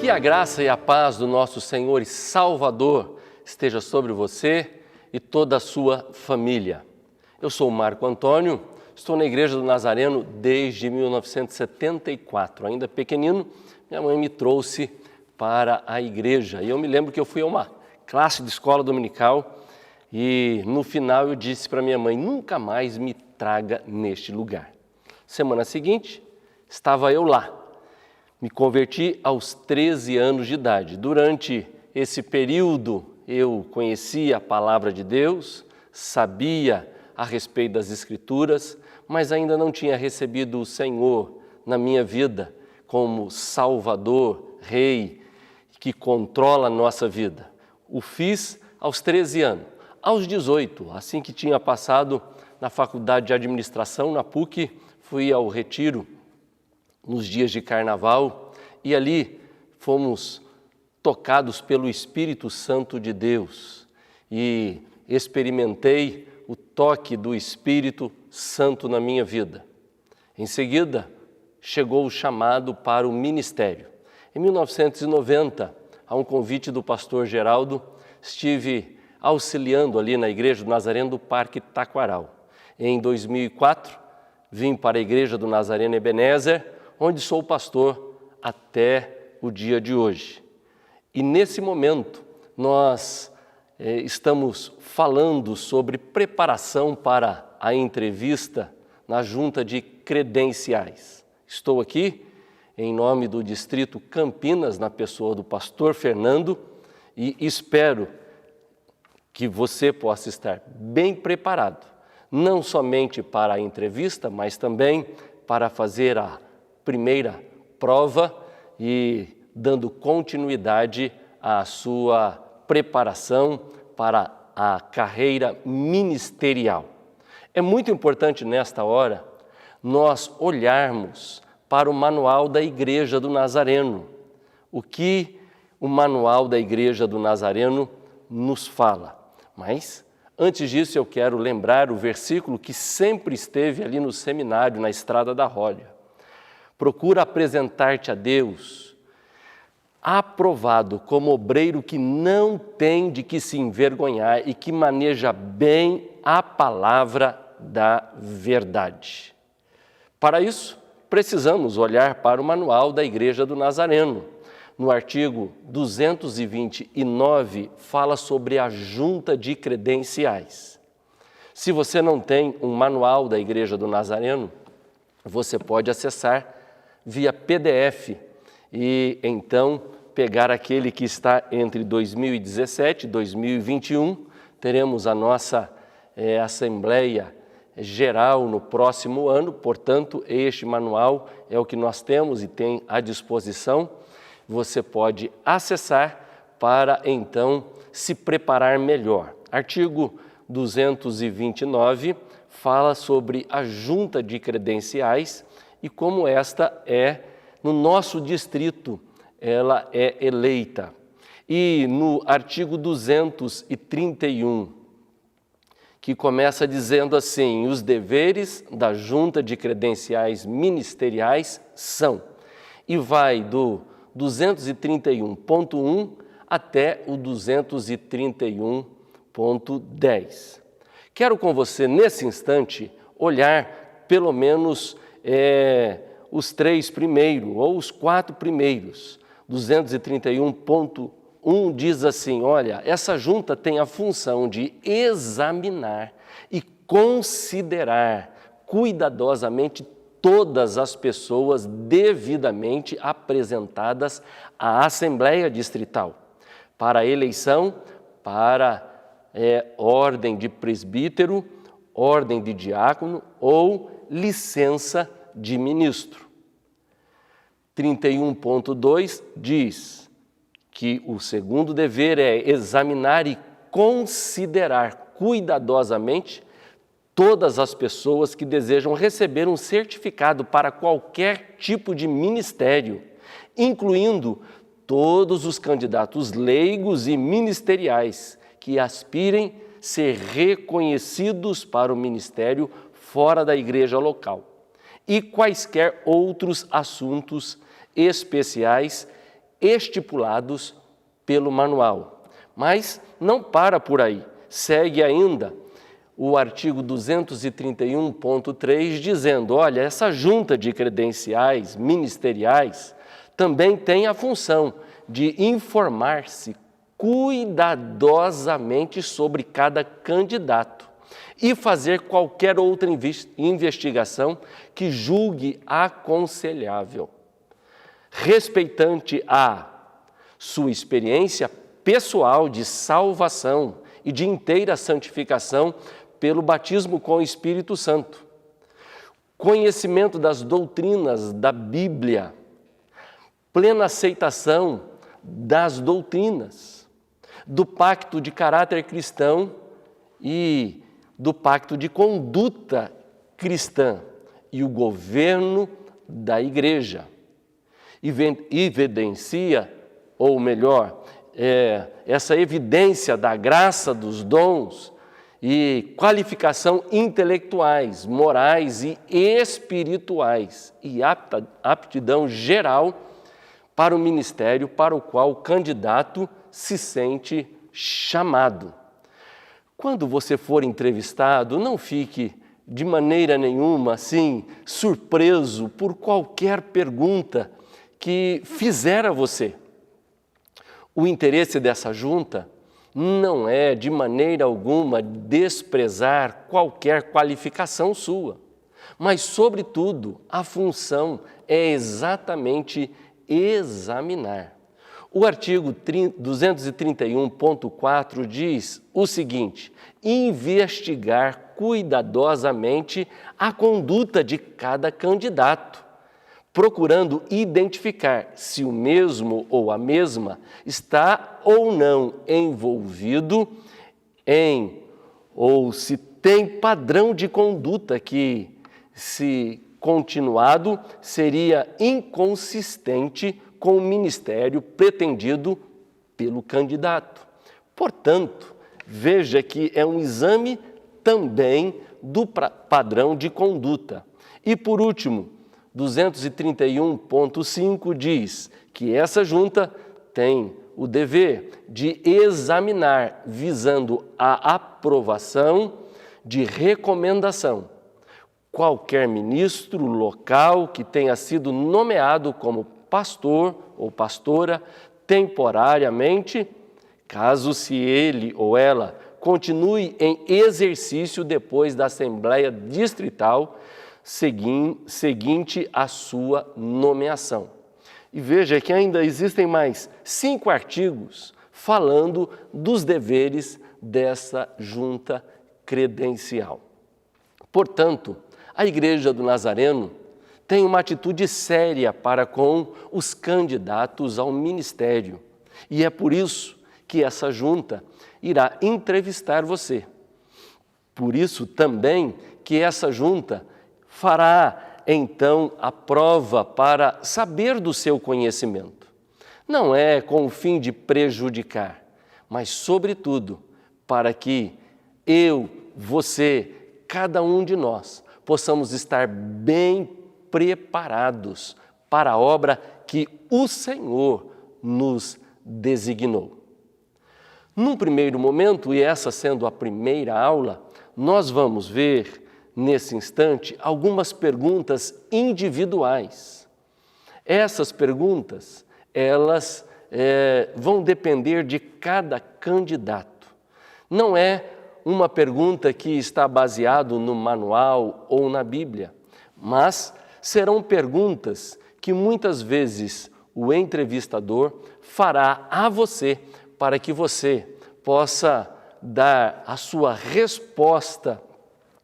Que a graça e a paz do nosso Senhor e Salvador esteja sobre você e toda a sua família. Eu sou o Marco Antônio, estou na Igreja do Nazareno desde 1974. Ainda pequenino, minha mãe me trouxe para a igreja. E eu me lembro que eu fui a uma classe de escola dominical e no final eu disse para minha mãe, nunca mais me traga neste lugar. Semana seguinte, estava eu lá. Me converti aos 13 anos de idade. Durante esse período, eu conhecia a palavra de Deus, sabia a respeito das Escrituras, mas ainda não tinha recebido o Senhor na minha vida como Salvador, Rei, que controla a nossa vida. O fiz aos 13 anos. Aos 18, assim que tinha passado na Faculdade de Administração, na PUC, fui ao retiro nos dias de carnaval e ali fomos tocados pelo Espírito Santo de Deus e experimentei o toque do Espírito Santo na minha vida. Em seguida, chegou o chamado para o ministério. Em 1990, a um convite do pastor Geraldo, estive auxiliando ali na Igreja do Nazareno do Parque Taquaral. Em 2004, vim para a Igreja do Nazareno Ebenezer, onde sou pastor até o dia de hoje. E nesse momento, nós estamos falando sobre preparação para a entrevista na Junta de Credenciais. Estou aqui em nome do Distrito Campinas, na pessoa do pastor Fernando, e espero que você possa estar bem preparado, não somente para a entrevista, mas também para fazer a primeira prova e dando continuidade à sua preparação para a carreira ministerial. É muito importante nesta hora nós olharmos para o manual da Igreja do Nazareno. O que o manual da Igreja do Nazareno nos fala. Mas, antes disso, eu quero lembrar o versículo que sempre esteve ali no seminário, na Estrada da Rólia. Procura apresentar-te a Deus, aprovado como obreiro que não tem de que se envergonhar e que maneja bem a palavra da verdade. Para isso, precisamos olhar para o manual da Igreja do Nazareno. No artigo 229, fala sobre a junta de credenciais. Se você não tem um manual da Igreja do Nazareno, você pode acessar via PDF e então pegar aquele que está entre 2017 e 2021. Teremos a nossa Assembleia Geral no próximo ano, portanto, este manual é o que nós temos e tem à disposição. Você pode acessar para então se preparar melhor. Artigo 229 fala sobre a junta de credenciais e como esta é, no nosso distrito, ela é eleita. E no artigo 231, que começa dizendo assim, os deveres da junta de credenciais ministeriais são, e vai do 231.1 até o 231.10. Quero com você, nesse instante, olhar pelo menos os 3 primeiros, ou os 4 primeiros. 231.1 diz assim, olha, essa junta tem a função de examinar e considerar cuidadosamente todas as pessoas devidamente apresentadas à Assembleia Distrital, para eleição, para ordem de presbítero, ordem de diácono ou licença de ministro. 31.2 diz que o segundo dever é examinar e considerar cuidadosamente todas as pessoas que desejam receber um certificado para qualquer tipo de ministério, incluindo todos os candidatos leigos e ministeriais que aspirem ser reconhecidos para o ministério fora da igreja local, e quaisquer outros assuntos especiais estipulados pelo manual. Mas não para por aí, segue ainda o artigo 231.3 dizendo, olha, essa junta de credenciais ministeriais também tem a função de informar-se cuidadosamente sobre cada candidato e fazer qualquer outra investigação que julgue aconselhável, respeitante a sua experiência pessoal de salvação e de inteira santificação pelo batismo com o Espírito Santo, conhecimento das doutrinas da Bíblia, plena aceitação das doutrinas, do pacto de caráter cristão e do pacto de conduta cristã e o governo da Igreja. Evidencia, ou melhor, essa evidência da graça dos dons e qualificação intelectuais, morais e espirituais e aptidão geral para o ministério para o qual o candidato se sente chamado. Quando você for entrevistado, não fique de maneira nenhuma assim surpreso por qualquer pergunta que fizer a você. O interesse dessa junta não é de maneira alguma desprezar qualquer qualificação sua, mas, sobretudo, a função é exatamente examinar. O artigo 231.4 diz o seguinte: investigar cuidadosamente a conduta de cada candidato, procurando identificar se o mesmo ou a mesma está ou não envolvido em, ou se tem padrão de conduta que, se continuado, seria inconsistente com o ministério pretendido pelo candidato. Portanto, veja que é um exame também do padrão de conduta. E, por último, 231.5 diz que essa junta tem o dever de examinar, visando a aprovação de recomendação, qualquer ministro local que tenha sido nomeado como pastor ou pastora temporariamente, caso se ele ou ela continue em exercício depois da Assembleia Distrital seguinte à sua nomeação. E veja que ainda existem mais 5 artigos falando dos deveres dessa junta credencial. Portanto, a Igreja do Nazareno tem uma atitude séria para com os candidatos ao ministério. E é por isso que essa junta irá entrevistar você. Por isso também que essa junta fará, então, a prova para saber do seu conhecimento. Não é com o fim de prejudicar, mas, sobretudo, para que eu, você, cada um de nós, possamos estar bem preparados para a obra que o Senhor nos designou. Num primeiro momento, e essa sendo a primeira aula, nós vamos ver, nesse instante, algumas perguntas individuais. Essas perguntas, elas vão depender de cada candidato. Não é uma pergunta que está baseado no manual ou na Bíblia, mas serão perguntas que muitas vezes o entrevistador fará a você para que você possa dar a sua resposta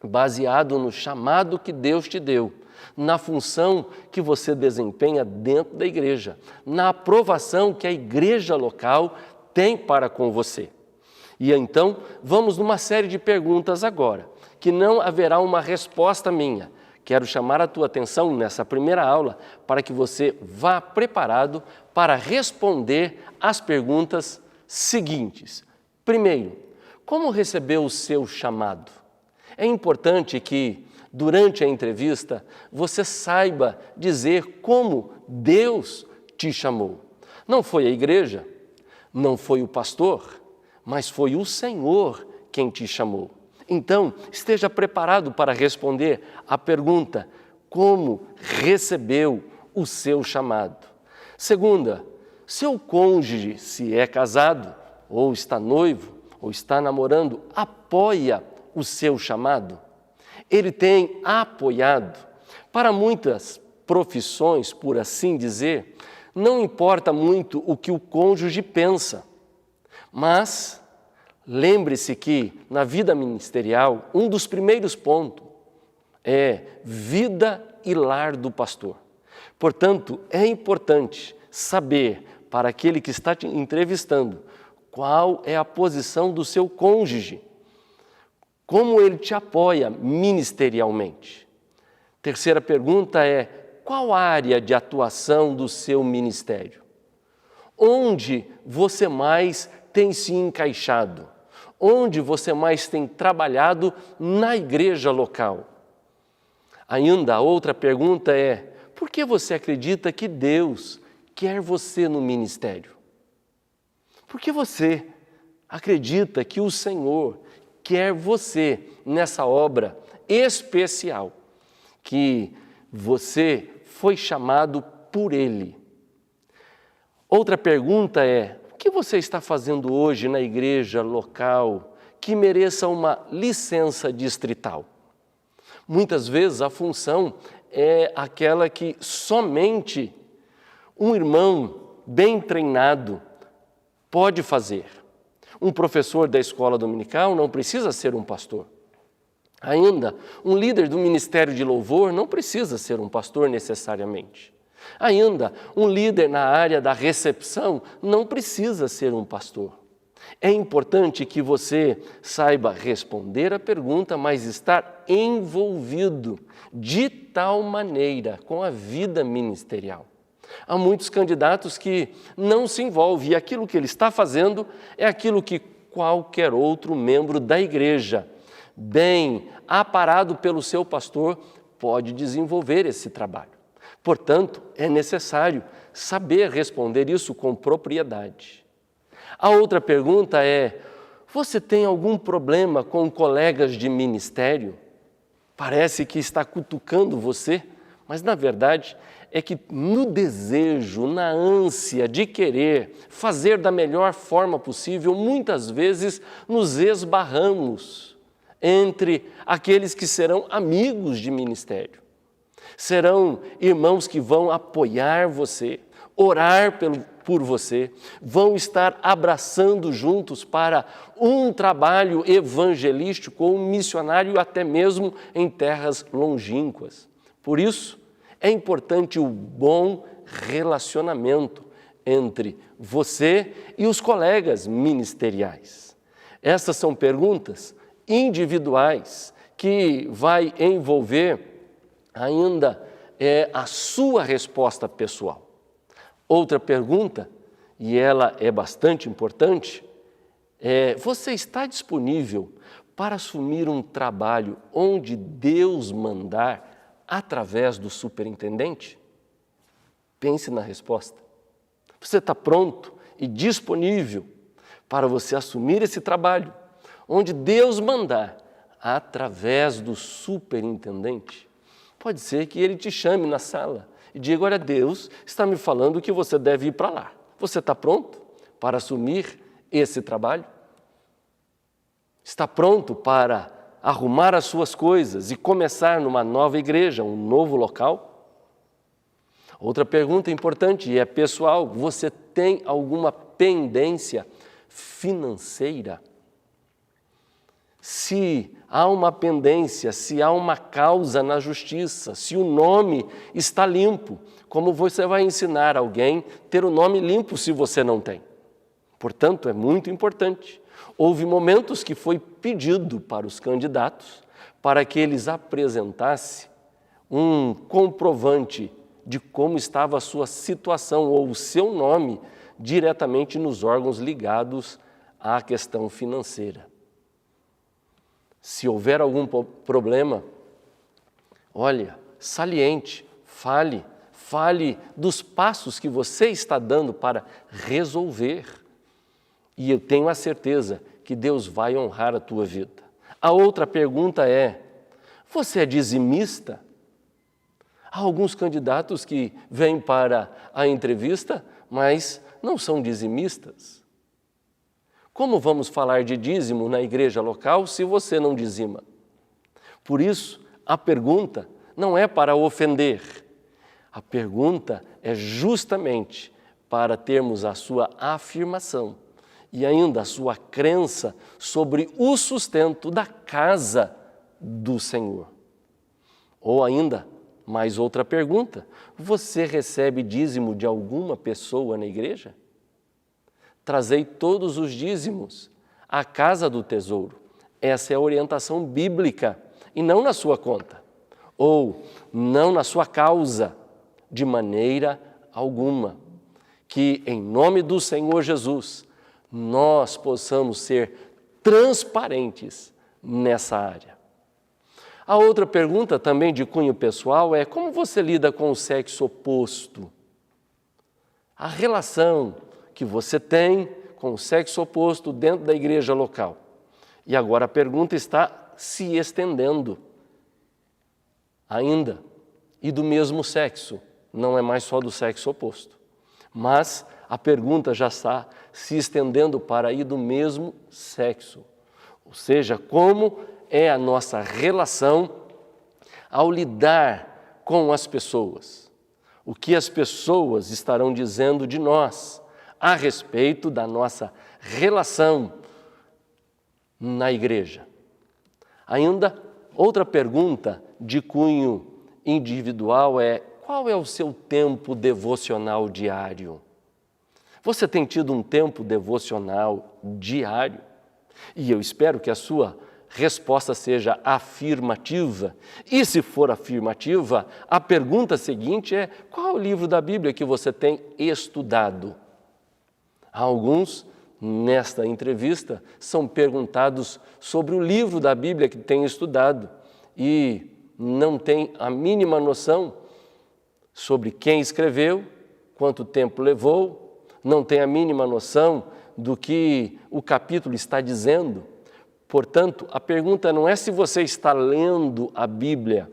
baseado no chamado que Deus te deu, na função que você desempenha dentro da igreja, na aprovação que a igreja local tem para com você. E então, vamos numa série de perguntas agora, que não haverá uma resposta minha. Quero chamar a tua atenção nessa primeira aula para que você vá preparado para responder às perguntas seguintes. Primeiro, como recebeu o seu chamado? É importante que, durante a entrevista, você saiba dizer como Deus te chamou. Não foi a igreja, não foi o pastor, mas foi o Senhor quem te chamou. Então, esteja preparado para responder à pergunta: como recebeu o seu chamado? Segunda, seu cônjuge, se é casado, ou está noivo, ou está namorando, apoia o seu chamado? Ele tem apoiado? Para muitas profissões, por assim dizer, não importa muito o que o cônjuge pensa, mas lembre-se que na vida ministerial, um dos primeiros pontos é vida e lar do pastor. Portanto, é importante saber, para aquele que está te entrevistando, qual é a posição do seu cônjuge, como ele te apoia ministerialmente. Terceira pergunta é: qual área de atuação do seu ministério? Onde você mais tem se encaixado? Onde você mais tem trabalhado na igreja local? Ainda a outra pergunta é: por que você acredita que Deus quer você no ministério? Por que você acredita que o Senhor quer você nessa obra especial, que você foi chamado por Ele? Outra pergunta é: o que você está fazendo hoje na igreja local que mereça uma licença distrital? Muitas vezes a função é aquela que somente um irmão bem treinado pode fazer. Um professor da escola dominical não precisa ser um pastor. Ainda, um líder do ministério de louvor não precisa ser um pastor necessariamente. Ainda, um líder na área da recepção não precisa ser um pastor. É importante que você saiba responder a pergunta, mas estar envolvido de tal maneira com a vida ministerial. Há muitos candidatos que não se envolvem, e aquilo que ele está fazendo é aquilo que qualquer outro membro da igreja, bem aparado pelo seu pastor, pode desenvolver esse trabalho. Portanto, é necessário saber responder isso com propriedade. A outra pergunta é: você tem algum problema com colegas de ministério? Parece que está cutucando você, mas na verdade é que no desejo, na ânsia de querer fazer da melhor forma possível, muitas vezes nos esbarramos entre aqueles que serão amigos de ministério. Serão irmãos que vão apoiar você, orar por você, vão estar abraçando juntos para um trabalho evangelístico ou missionário, até mesmo em terras longínquas. Por isso, é importante o bom relacionamento entre você e os colegas ministeriais. Essas são perguntas individuais que vai envolver ainda a sua resposta pessoal. Outra pergunta, e ela é bastante importante, é: você está disponível para assumir um trabalho onde Deus mandar através do superintendente? Pense na resposta. Você está pronto e disponível para você assumir esse trabalho onde Deus mandar através do superintendente? Pode ser que ele te chame na sala e diga: olha, Deus está me falando que você deve ir para lá. Você está pronto para assumir esse trabalho? Está pronto para arrumar as suas coisas e começar numa nova igreja, um novo local? Outra pergunta importante e é pessoal: você tem alguma pendência financeira? Se há uma pendência, se há uma causa na justiça, se o nome está limpo, como você vai ensinar alguém a ter o nome limpo se você não tem? Portanto, é muito importante. Houve momentos que foi pedido para os candidatos para que eles apresentassem um comprovante de como estava a sua situação ou o seu nome diretamente nos órgãos ligados à questão financeira. Se houver algum problema, olha, saliente, Fale dos passos que você está dando para resolver. E eu tenho a certeza que Deus vai honrar a tua vida. A outra pergunta é: você é dizimista? Há alguns candidatos que vêm para a entrevista, mas não são dizimistas. Como vamos falar de dízimo na igreja local se você não dizima? Por isso, a pergunta não é para ofender. A pergunta é justamente para termos a sua afirmação e ainda a sua crença sobre o sustento da casa do Senhor. Ou ainda, mais outra pergunta: você recebe dízimo de alguma pessoa na igreja? Trazei todos os dízimos à casa do tesouro. Essa é a orientação bíblica, e não na sua conta, ou não na sua causa, de maneira alguma. Que, em nome do Senhor Jesus, nós possamos ser transparentes nessa área. A outra pergunta, também de cunho pessoal, é: como você lida com o sexo oposto? A relação que você tem com o sexo oposto dentro da igreja local. E agora a pergunta está se estendendo ainda. E do mesmo sexo, não é mais só do sexo oposto. Mas a pergunta já está se estendendo para aí do mesmo sexo. Ou seja, como é a nossa relação ao lidar com as pessoas? O que as pessoas estarão dizendo de nós a respeito da nossa relação na igreja? Ainda outra pergunta de cunho individual é: qual é o seu tempo devocional diário? Você tem tido um tempo devocional diário? E eu espero que a sua resposta seja afirmativa. E se for afirmativa, a pergunta seguinte é: qual é o livro da Bíblia que você tem estudado? Alguns, nesta entrevista, são perguntados sobre o livro da Bíblia que têm estudado e não têm a mínima noção sobre quem escreveu, quanto tempo levou, não tem a mínima noção do que o capítulo está dizendo. Portanto, a pergunta não é se você está lendo a Bíblia,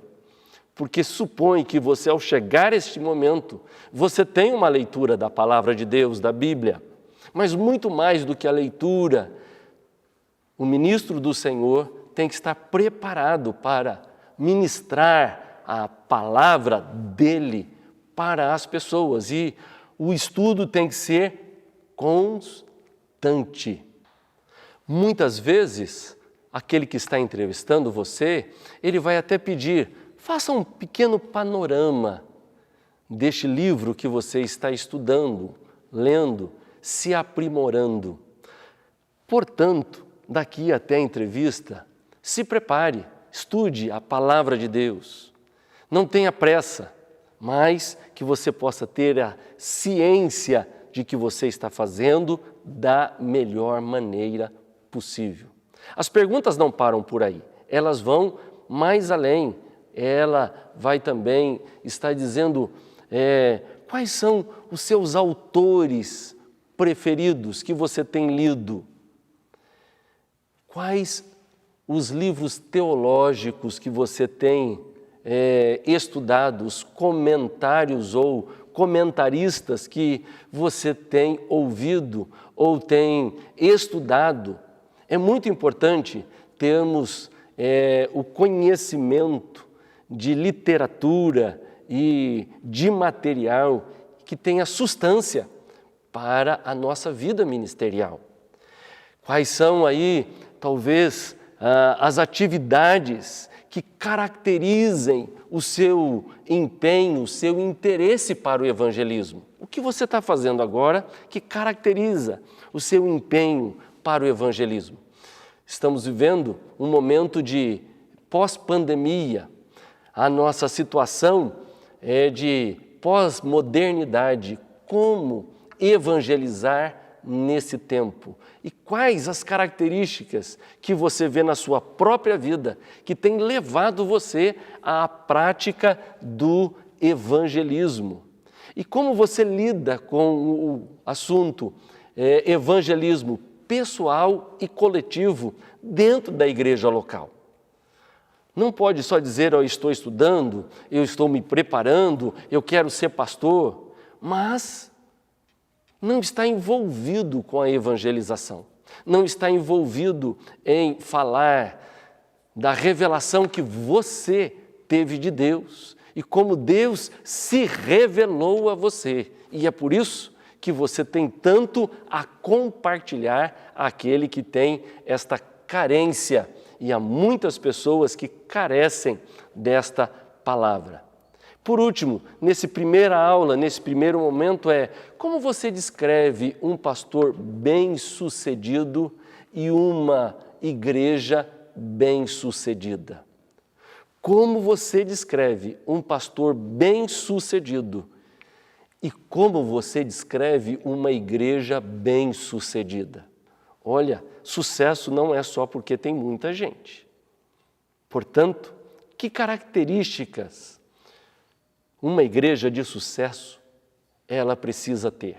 porque supõe que você, ao chegar a este momento, você tem uma leitura da Palavra de Deus, da Bíblia. Mas muito mais do que a leitura, o ministro do Senhor tem que estar preparado para ministrar a palavra dele para as pessoas. E o estudo tem que ser constante. Muitas vezes, aquele que está entrevistando você, ele vai até pedir: faça um pequeno panorama deste livro que você está estudando, lendo, se aprimorando. Portanto, daqui até a entrevista, se prepare, estude a palavra de Deus. Não tenha pressa, mas que você possa ter a ciência de que você está fazendo da melhor maneira possível. As perguntas não param por aí, elas vão mais além. Ela vai também estar dizendo quais são os seus autores preferidos que você tem lido, quais os livros teológicos que você tem estudado, os comentários ou comentaristas que você tem ouvido ou tem estudado. É muito importante termos o conhecimento de literatura e de material que tenha substância para a nossa vida ministerial. Quais são aí, talvez, as atividades que caracterizem o seu empenho, o seu interesse para o evangelismo? O que você está fazendo agora que caracteriza o seu empenho para o evangelismo? Estamos vivendo um momento de pós-pandemia. A nossa situação é de pós-modernidade. Como evangelizar nesse tempo? E quais as características que você vê na sua própria vida que tem levado você à prática do evangelismo. E como você lida com o assunto evangelismo pessoal e coletivo dentro da igreja local? Não pode só dizer, eu estou estudando, eu estou me preparando, eu quero ser pastor, mas não está envolvido com a evangelização, não está envolvido em falar da revelação que você teve de Deus e como Deus se revelou a você. E é por isso que você tem tanto a compartilhar àquele que tem esta carência. E há muitas pessoas que carecem desta palavra. Por último, nessa primeira aula, nesse primeiro momento como você descreve um pastor bem-sucedido e uma igreja bem-sucedida? Como você descreve um pastor bem-sucedido e como você descreve uma igreja bem-sucedida? Olha, sucesso não é só porque tem muita gente. Portanto, que características uma igreja de sucesso ela precisa ter?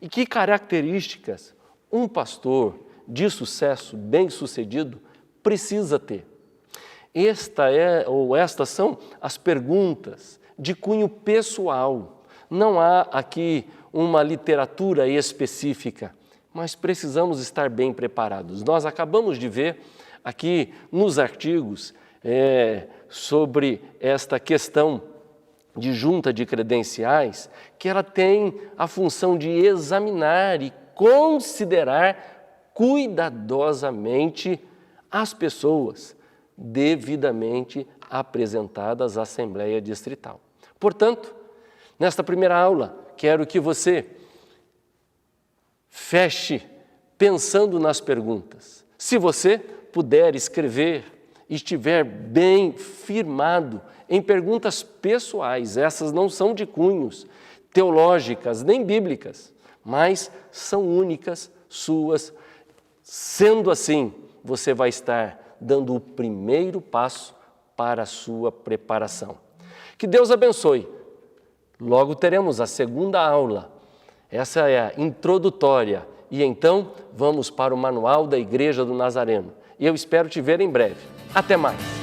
E que características um pastor de sucesso, bem-sucedido, precisa ter? Estas são as perguntas de cunho pessoal. Não há aqui uma literatura específica, mas precisamos estar bem preparados. Nós acabamos de ver aqui nos artigos sobre esta questão de junta de credenciais, que ela tem a função de examinar e considerar cuidadosamente as pessoas devidamente apresentadas à Assembleia Distrital. Portanto, nesta primeira aula, quero que você feche pensando nas perguntas. Se você puder escrever e estiver bem firmado em perguntas pessoais, essas não são de cunhos teológicas nem bíblicas, mas são únicas suas. Sendo assim, você vai estar dando o primeiro passo para a sua preparação. Que Deus abençoe. Logo teremos a segunda aula. Essa é a introdutória. E então vamos para o Manual da Igreja do Nazareno. E eu espero te ver em breve. Até mais!